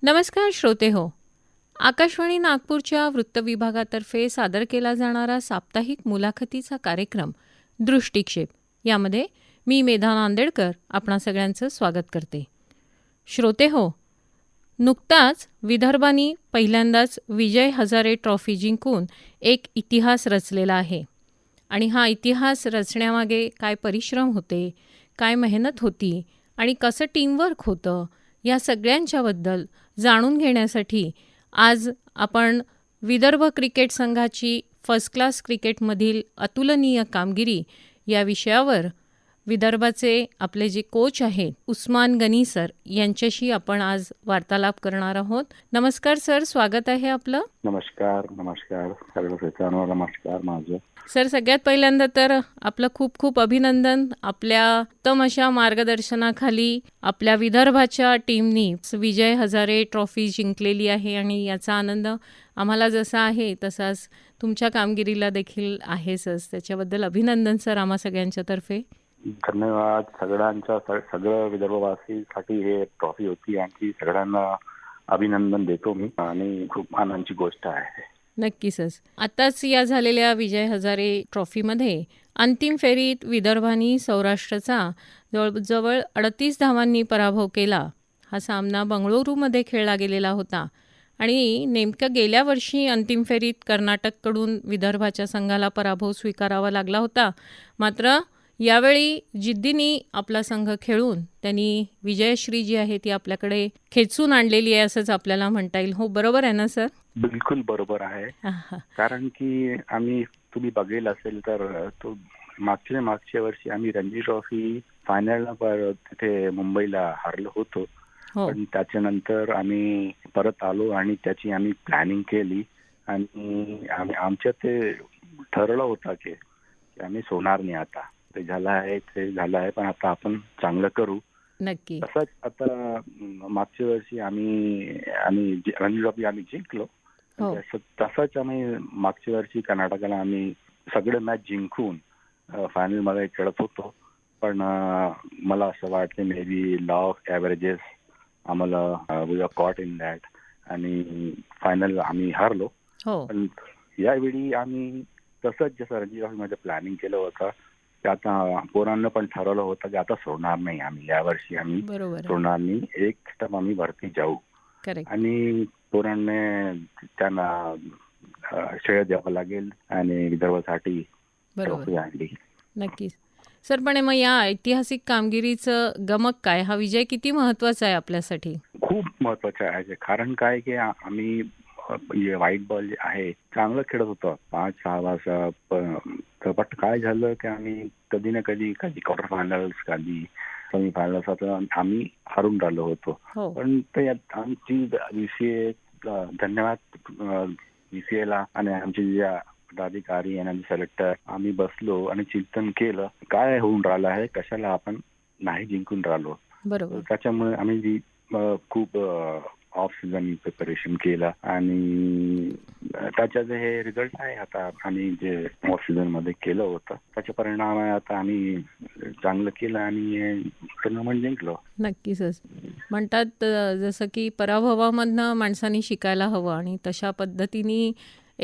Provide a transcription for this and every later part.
नमस्कार श्रोते हो. आकाशवाणी नागपूरच्या वृत्तविभागातर्फे सादर केला जाणारा साप्ताहिक मुलाखतीचा कार्यक्रम दृष्टिक्षेप यामध्ये मी मेधा नांदेडकर आपणा सगळ्यांचं स्वागत करते. श्रोते हो, नुकताच विदर्भाने पहिल्यांदाच विजय हजारे ट्रॉफी जिंकून एक इतिहास रचलेला आहे. आणि हा इतिहास रचण्यामागे काय परिश्रम होते, काय मेहनत होती आणि कसं टीमवर्क होतं, या सगळ्यांच्याबद्दल जाणून घेण्यासाठी आज आपण विदर्भ क्रिकेट संघाची फर्स्ट क्लास क्रिकेटमधील अतुलनीय कामगिरी या विषयावर विदर्भाचे आपले जे कोच आहेत उस्मान गनी सर यांच्याशी आपण आज वार्तालाप करणार आहोत. नमस्कार सर, स्वागत आहे आपलं. नमस्कार. सगळं श्रोत्यांना नमस्कार माझं. सर, सगळ्यात पहिल्यांदा तर आपलं खूप खूप अभिनंदन. आपल्या उत्तम अशा मार्गदर्शनाखाली आपल्या विदर्भाच्या टीमनी विजय हजारे ट्रॉफी जिंकलेली आहे आणि याचा आनंद आम्हाला जसा आहे तसाच तुमच्या कामगिरीला देखील आहेच. त्याच्याबद्दल अभिनंदन सर आम्हा सगळ्यांच्या तर्फे. धन्यवाद. सगळं विदर्भवासीसाठी हे ट्रॉफी होती आणि सगळ्यांना अभिनंदन देतो मी आणि खूप आनंदाची गोष्ट आहे. नक्कीच. आताच या झालेल्या विजय हजारे ट्रॉफीमध्ये अंतिम फेरीत विदर्भाने सौराष्ट्रचा जवळजवळ 38 धावांनी पराभव केला. हा सामना बंगळुरूमध्ये खेळला गेलेला होता आणि नेमकं गेल्या वर्षी अंतिम फेरीत कर्नाटककडून विदर्भाच्या संघाला पराभव स्वीकारावा लागला होता. मात्र यावेळी जिद्दीने आपला संघ खेळून त्यांनी विजयश्री जी आहे ती आपल्याकडे खेचून आणलेली आहे असंच आपल्याला म्हणता येईल. हो, बरोबर आहे ना सर? बिलकुल बरोबर आहे. कारण की तुम्ही बघेल असेल तर तो मागच्या वर्षी आम्ही रणजी ट्रॉफी फायनलला तिथे मुंबईला हारलो होतो. पण त्याच्यानंतर आम्ही परत आलो आणि त्याची आम्ही प्लॅनिंग केली आणि आमच्या ते ठरवलं होतं की आम्ही सोडणार नाही. आता ते झालं आहे पण आता आपण चांगलं करू. नक्की. तसंच आता मागच्या वर्षी आम्ही रणजी ट्रॉफी आम्ही जिंकलो. तसंच आम्ही मागच्या वर्षी कर्नाटकाला आम्ही सगळे मॅच जिंकून फायनल मध्ये खेळत होतो. पण मला असं वाटतं may be law of averages आम्हाला we are caught in that आणि फायनल आम्ही हारलो. पण यावेळी आम्ही तसंच जसं रणजी ट्रॉफी मध्ये प्लॅनिंग केलं होतं की आता पोरांना पण ठरवलं होतं की आता सोडणार नाही आम्ही. यावर्षी आम्ही सोडणार नाही. एक स्टेप आम्ही वरती जाऊ आणि पोरांना त्यांना श्रेय द्यावं लागेल आणि विदर्भासाठी ट्रॉफी आणली. नक्कीच सर. पण मग या ऐतिहासिक कामगिरीचं गमक काय? हा विजय किती महत्वाचा आहे आपल्यासाठी? खूप महत्वाचा आहे. कारण काय की आम्ही व्हाईट बॉल जे आहे चांगलं खेळत होतो 5-6 वाजता. पण काय झालं की आम्ही कधी ना कधी क्वार्टर फायनल्स कधी सेमी फायनल्स आम्ही हारून राहिलो होतो. पण ते आमची धन्यवाद VCAला आणि आमचे ज्या पदाधिकारी आणि सिलेक्टर आम्ही बसलो आणि चिंतन केलं काय होऊन राहिलं आहे, कशाला आपण नाही जिंकून राहिलो. त्याच्यामुळे आम्ही खूप ऑफ सीझन प्रिपरेशन केलं आणि त्याच्यात हे रिझल्ट आहे. आता आम्ही जे ऑफ सीझन मध्ये केलं होतं त्याचे परिणाम आहे. आता आम्ही चांगलं केलं आणि टुर्नामेंट जिंकलो. नक्कीच. म्हणतात जसं की पराभवामधनं माणसांनी शिकायला हवं आणि तशा पद्धतीने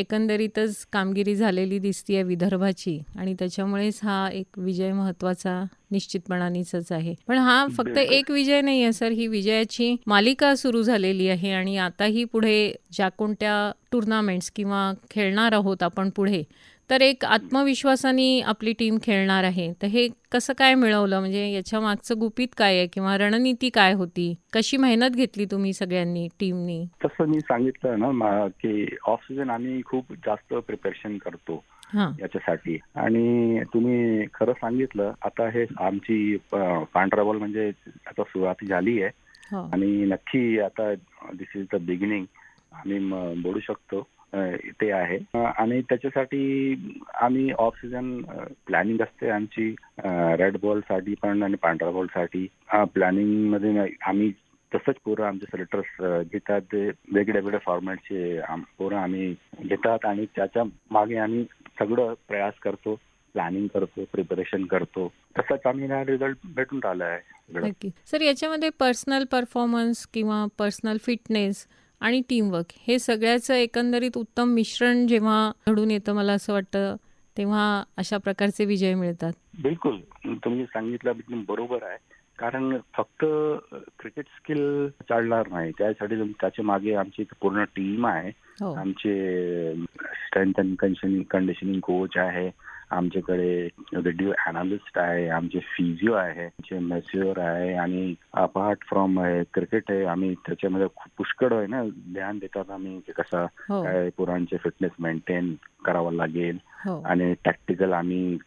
एकंदरीतच कामगिरी झालेली दिसतीये विदर्भाची आणि त्याच्यामुळेच हा एक विजय महत्वाचा निश्चितपणानेच आहे. पण हा फक्त एक विजय नाही आहे सर, ही विजयाची मालिका सुरू झालेली आहे आणि आताही पुढे ज्या कोणत्या टुर्नामेंट्स किंवा खेळणार आहोत आपण पुढे तर एक आत्मविश्वासाने आपली टीम खेळणार आहे. तर हे कसं काय मिळवलं, म्हणजे याच्या मागचं गुपित काय आहे किंवा रणनीती काय होती, कशी मेहनत घेतली तुम्ही सगळ्यांनी टीमनी? तसं मी सांगितलं ना की ऑफ सीझन आम्ही खूप जास्त प्रिपरेशन करतो याच्यासाठी आणि तुम्ही खरं सांगितलं. आता हे आमची पांढरा बॉल म्हणजे आता सुरुवात झाली आहे आणि नक्की आता दिस इज द बिगिनिंग आम्ही बोलू शकतो ते आहे. आणि त्याच्यासाठी आम्ही ऑफ सीझन प्लॅनिंग असते आमची रेड बॉल साठी पण आणि पांढरा बॉल साठी. प्लॅनिंग मध्ये आम्ही तसंच पोरं आमचे सिलेक्टर्स घेतात. ते वेगळ्या फॉर्मॅटचे पोरं आम्ही घेतात आणि त्याच्या मागे आम्ही सगळं प्रयास करतो, प्लॅनिंग करतो, प्रिपरेशन करतो. तसंच आम्ही रिझल्ट भेटून राहिला आहे सगळं. नक्की. सर याच्यामध्ये पर्सनल परफॉर्मन्स किंवा पर्सनल फिटनेस आणि टीमवर्क हे सगळ्याचं एकंदरीत उत्तम मिश्रण जेव्हा घडून येतं मला असं वाटतं, तेव्हा अशा प्रकारचे विजय मिळतात. बिलकुल. तुम्ही सांगितलं बिलकुल बरोबर आहे. कारण फक्त क्रिकेट स्किल चालणार नाही. त्यासाठी त्याच्या मागे आमची एक पूर्ण टीम आहे. हो. आमचे स्ट्रेंथ अँड कंडिशनिंग कोच आहे. आमच्याकडे व्हिडिओ अनालिस्ट आहे. आमचे फिजिओ आहे. आमचे मॅच्युअर आहे आणि अपार्ट फ्रॉम क्रिकेट आहे आम्ही त्याच्यामध्ये खूप पुष्कळ आहे ना ध्यान देतात आम्ही की कसा हो. काय पोरांचे फिटनेस मेंटेन करावं लागेल हो. आणि टॅक्टिकल आम्ही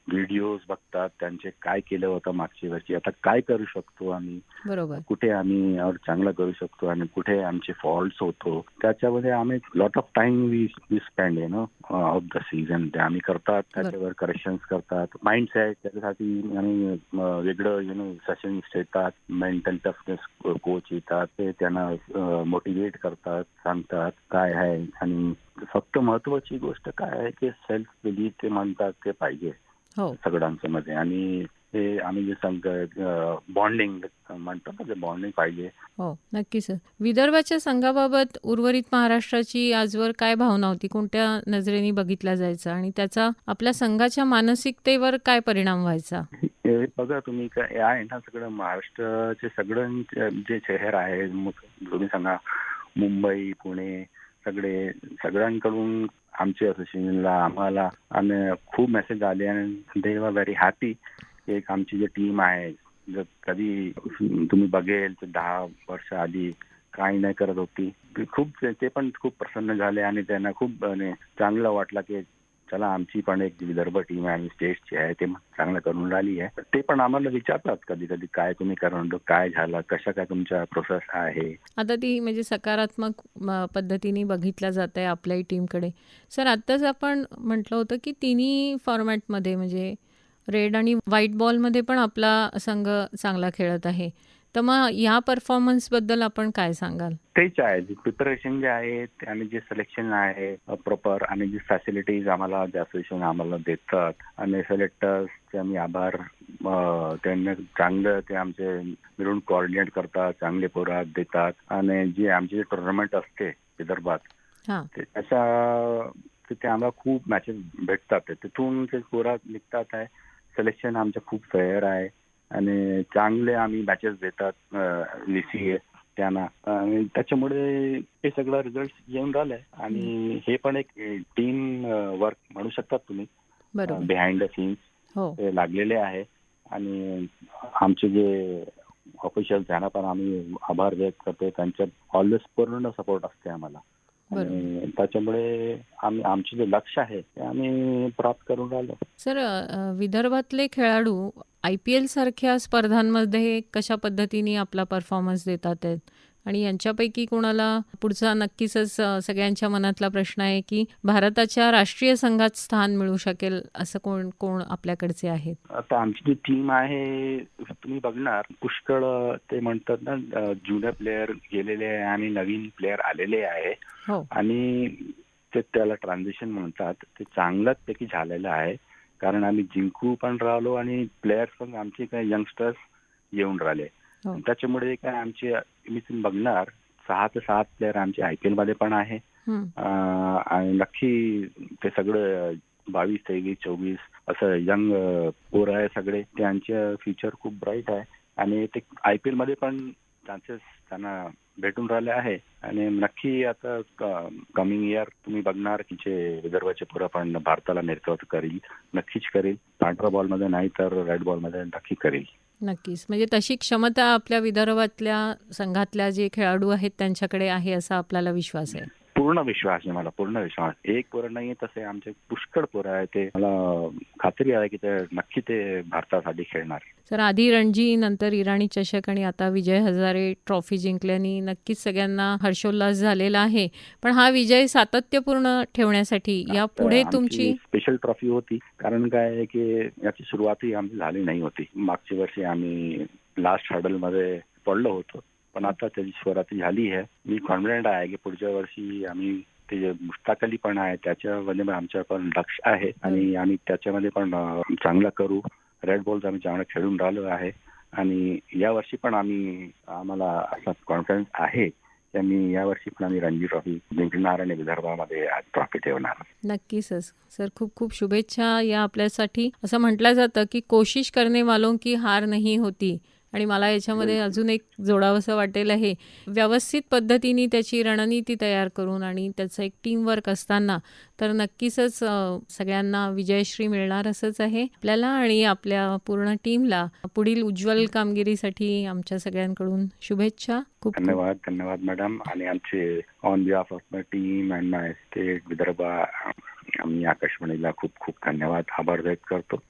व्हिडिओज बघतात त्यांचे काय केलं होतं मागच्या वर्षी आता काय करू शकतो आम्ही बरोबर. कुठे आम्ही और चांगला करू शकतो आणि कुठे आमचे फॉल्ट्स होतो त्याच्यामध्ये आम्ही lot of time we spend of the season ते आम्ही करतात त्याच्यावर करेक्शन्स करतात माइंडसेट त्याच्यासाठी आम्ही वेगळं सेशन्स येतात मेंटल टफनेस कोच येतात ते त्यांना मोटिवेट करतात सांगतात काय आहे आणि फक्त महत्वाची गोष्ट काय आहे की सेल्फ बिलीफ ते म्हणतात ते पाहिजे हो. सगळ्यांच्या मध्ये आणि हे आम्ही जे सांगतो बॉन्डिंग म्हणतो ना ते बॉन्डिंग पाहिजे. हो, नक्की सर. विदर्भाच्या संघाबाबत उर्वरित महाराष्ट्राची आजवर काय भावना होती? कोणत्या नजरेने बघितला जायचा आणि त्याचा आपल्या संघाच्या मानसिकतेवर काय परिणाम व्हायचा? हे बघा तुम्ही काय आहे ना सगळं महाराष्ट्राचे सगळं जे शहर आहे तुम्ही सांगा मुंबई पुणे सगळ्यांकडून आमच्या असोसिएशनला आम्हाला आणि खूप मेसेज आले आणि दे आर व्हेरी हॅपी की एक आमची जी टीम आहे जर कधी तुम्ही बघेल तर 10 वर्ष आधी काही नाही करत होती ते पण खूप प्रसन्न झाले आणि त्यांना खूप चांगलं वाटलं की चला आमची पण एक विदर्भ टीम आहे आणि स्टेटची आहे ते चांगलं करून राहिली आहे. ते पण आम्हाला विचारतात कधी कधी काय तुम्ही करून काय झालं कशा काय तुमचा प्रोसेस आहे. आता ती म्हणजे सकारात्मक पद्धतीने बघितल्या जात आहे आपल्याही टीमकडे. सर आत्ताच आपण म्हटलं होतं की तिन्ही फॉर्मॅटमध्ये म्हणजे रेड आणि व्हाईट बॉलमध्ये पण आपला संघ चांगला खेळत आहे. तर मग ह्या परफॉर्मन्सबद्दल आपण काय सांगाल? तेच आहे प्रिपरेशन जे आहे आणि जे सिलेक्शन आहे प्रॉपर आणि जी फॅसिलिटीज आम्हाला असोसिएशन आम्हाला देतात आणि सिलेक्टर्सचे आम्ही आभार त्यांना चांगलं ते आमचे मिळून कोऑर्डिनेट करतात चांगले पोरं देतात आणि जे आमची टुर्नामेंट असते विदर्भात तिथे आम्हाला खूप मॅचेस भेटतात तिथून ते पोरं निघतात आहे सिलेक्शन आमचं खूप फेअर आहे आणि चांगले आम्ही मॅचेस देतात VCA त्यांना आणि त्याच्यामुळे हे सगळं रिझल्ट येऊन राहिलंय आणि हे पण एक टीम वर्क म्हणू शकतात तुम्ही बिहाइंड द सीन्स ते लागलेले आहे आणि आमचे जे ऑफिशियल त्यांना पण आम्ही आभार व्यक्त करतो त्यांच्या ऑलवेज पूर्ण सपोर्ट असते आम्हाला आणि त्याच्यामुळे आमचे जे लक्ष आहे ते आम्ही प्राप्त करून राहिलो. सर विदर्भातले खेळाडू IPL सारख्या स्पर्धांमध्ये कशा पद्धतीने आपला परफॉर्मन्स देतात आहेत आणि यांच्यापैकी कोणाला पुढचा नक्कीच सगळ्यांच्या मनातला प्रश्न आहे की भारताच्या राष्ट्रीय संघात स्थान मिळू शकेल असं कोण आपल्याकडचे आहेत? आता आमची जी टीम आहे तुम्ही बघणार पुष्कळ ते म्हणतात ना जुने प्लेयर गेलेले आहे आणि नवीन प्लेयर आलेले आहे आणि ते त्याला ट्रान्झिशन म्हणतात ते चांगल्याच पैकी झालेलं आहे कारण आम्ही जिंकू पण राहिलो आणि प्लेयर्स पण आमचे काही यंगस्टर्स येऊन राहिले त्याच्यामुळे काय आमचे मी बघणार 6 ते 7 प्लेयर आमचे IPL मध्ये पण आहे आणि नक्की ते सगळं 22, 23, 24 असं यंग पोर आहे सगळे त्यांचे फ्युचर खूप ब्राईट आहे आणि ते IPL मध्ये पण चान्सेस त्यांना भेटून राहिले आहे आणि नक्की आता कमिंग इयर तुम्ही बघणार की जे विदर्भाचे पोरं पण भारताला नेतृत्व करील नक्कीच करेल पांढरा बॉलमध्ये नाही तर रेड बॉलमध्ये नक्की करेल. नक्कीच म्हणजे तशी क्षमता आपल्या विदर्भातल्या संघातल्या जे खेळाडू आहेत त्यांच्याकडे आहे असा आपल्याला विश्वास आहे. पूर्ण विश्वास आहे मला पूर्ण विश्वास एक पोरं नाही तसे आमचे पुष्कळ पोरं आहे ते मला खात्री आहे की ते नक्की ते भारतासाठी खेळणार. सर आधी रणजी नंतर इराणी चषक आणि आता विजय हजारे ट्रॉफी जिंकल्याने नक्कीच सगळ्यांना हर्षोल्लास झालेला आहे पण हा विजय सातत्यपूर्ण ठेवण्यासाठी या पुढे तुमची स्पेशल ट्रॉफी होती कारण काय आहे की याची सुरुवातही आमची झाली नाही होती मागच्या वर्षी आम्ही लास्ट हर्डल मध्ये पडलो होतो पण आता त्याची सुरुवात झाली आहे. मी कॉन्फिडंट आहे की पुढच्या वर्षी आम्ही ते जे मुश्ताक पण आहे त्याच्यामध्ये आमच्या पण लक्ष आहे आणि आम्ही त्याच्यामध्ये पण चांगलं करू. रेड बॉल्स आम्ही चांगलं खेळून राहिलो आहे आणि यावर्षी पण आम्हाला असा कॉन्फिडन्स आहे की आम्ही यावर्षी पण आम्ही रणजी ट्रॉफी जिंकणार आणि विदर्भामध्ये ट्रॉफी ठेवणार. नक्कीच सर, खूप खूप शुभेच्छा या आपल्यासाठी. असं म्हटलं जातं की कोशिश करने वालों की हार नहीं होती. आणि मला याच्यामध्ये अजून एक जोडावंसं वाटेल आहे, व्यवस्थित पद्धतीने त्याची रणनीती तयार करून आणि त्याचं एक टीमवर्क असताना तर नक्कीच सगळ्यांना विजयश्री मिळणार असंच आहे. आपल्याला आणि आपल्या पूर्ण टीमला पुढील उज्ज्वल कामगिरीसाठी आमच्या सगळ्यांकडून शुभेच्छा. खूप धन्यवाद मॅडम. आणि आमचे on behalf of my team and my state Vidarbha आम्ही आकाशवाणीला खूप खूप धन्यवाद आभार व्यक्त करतो.